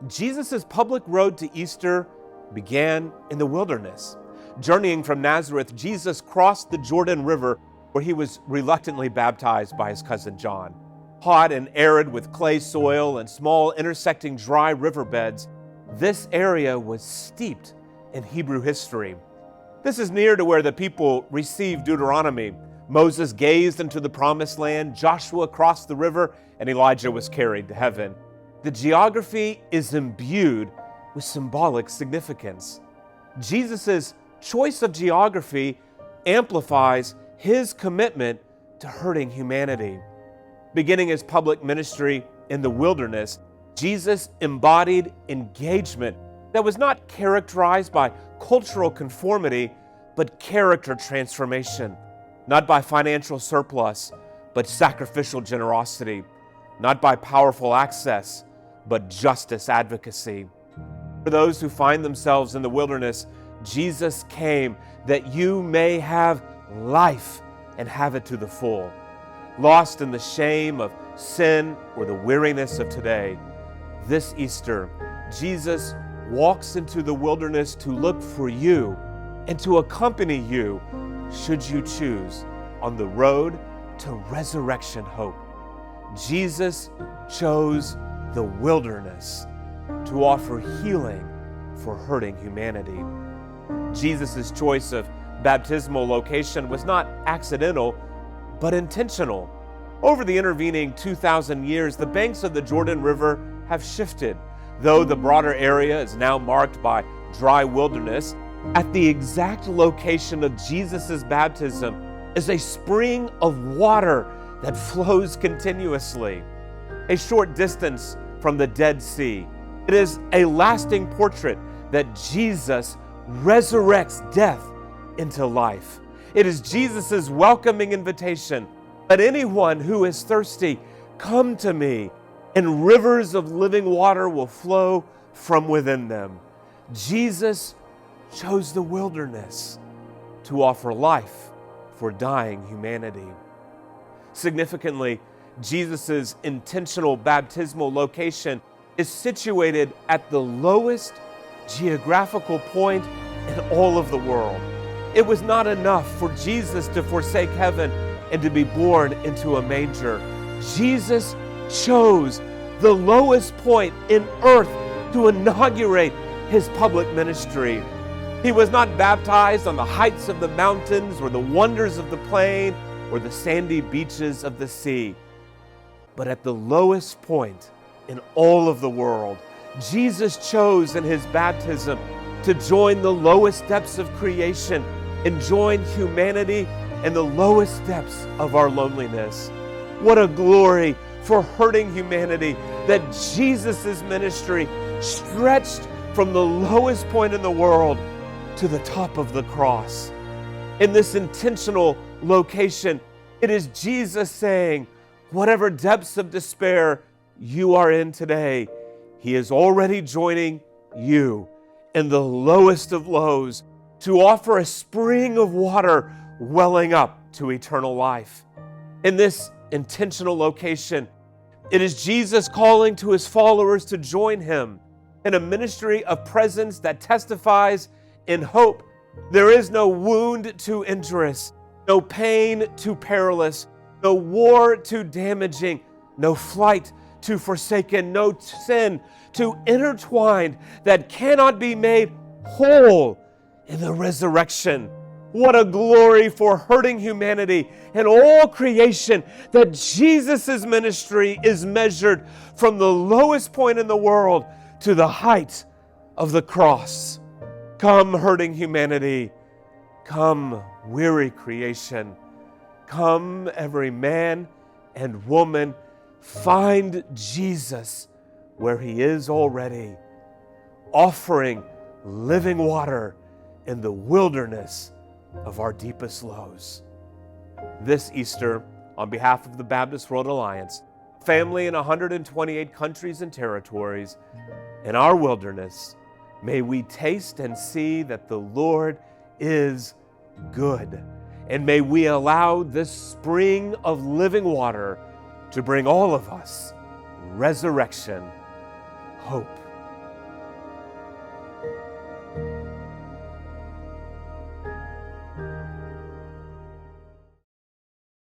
Jesus' public road to Easter began in the wilderness. Journeying from Nazareth, Jesus crossed the Jordan River where he was reluctantly baptized by his cousin John. Hot and arid with clay soil and small intersecting dry riverbeds, this area was steeped in Hebrew history. This is near to where the people received Deuteronomy. Moses gazed into the promised land, Joshua crossed the river, and Elijah was carried to heaven. The geography is imbued with symbolic significance. Jesus' choice of geography amplifies his commitment to hurting humanity. Beginning his public ministry in the wilderness, Jesus embodied engagement that was not characterized by cultural conformity, but character transformation. Not by financial surplus, but sacrificial generosity. Not by powerful access, but justice advocacy. For those who find themselves in the wilderness, Jesus came that you may have life and have it to the full. Lost in the shame of sin or the weariness of today, this Easter, Jesus walks into the wilderness to look for you and to accompany you, should you choose, on the road to resurrection hope. Jesus chose the wilderness to offer healing for hurting humanity. Jesus' choice of baptismal location was not accidental, but intentional. Over the intervening 2,000 years, the banks of the Jordan River have shifted. Though the broader area is now marked by dry wilderness, at the exact location of Jesus' baptism is a spring of water that flows continuously. A short distance from the Dead Sea, it is a lasting portrait that Jesus resurrects death into life. It is Jesus' welcoming invitation. Let anyone who is thirsty come to me, and rivers of living water will flow from within them. Jesus chose the wilderness to offer life for dying humanity. Significantly, Jesus' intentional baptismal location is situated at the lowest geographical point in all of the world. It was not enough for Jesus to forsake heaven and to be born into a manger. Jesus chose the lowest point in earth to inaugurate his public ministry. He was not baptized on the heights of the mountains or the wonders of the plain or the sandy beaches of the sea, but at the lowest point in all of the world. Jesus chose in his baptism to join the lowest depths of creation and join humanity in the lowest depths of our loneliness. What a glory for hurting humanity that Jesus' ministry stretched from the lowest point in the world to the top of the cross. In this intentional location, it is Jesus saying, whatever depths of despair you are in today, he is already joining you in the lowest of lows to offer a spring of water welling up to eternal life. In this intentional location, it is Jesus calling to his followers to join him in a ministry of presence that testifies in hope. There is no wound too injurious, no pain too perilous, no war too damaging, no flight too forsaken, no sin too intertwined that cannot be made whole in the resurrection. What a glory for hurting humanity and all creation that Jesus' ministry is measured from the lowest point in the world to the height of the cross. Come, hurting humanity. Come, weary creation. Come, every man and woman. Find Jesus where he is already, offering living water in the wilderness of our deepest lows. This Easter, on behalf of the Baptist World Alliance, family in 128 countries and territories, in our wilderness, may we taste and see that the Lord is good. And may we allow this spring of living water to bring all of us resurrection, hope,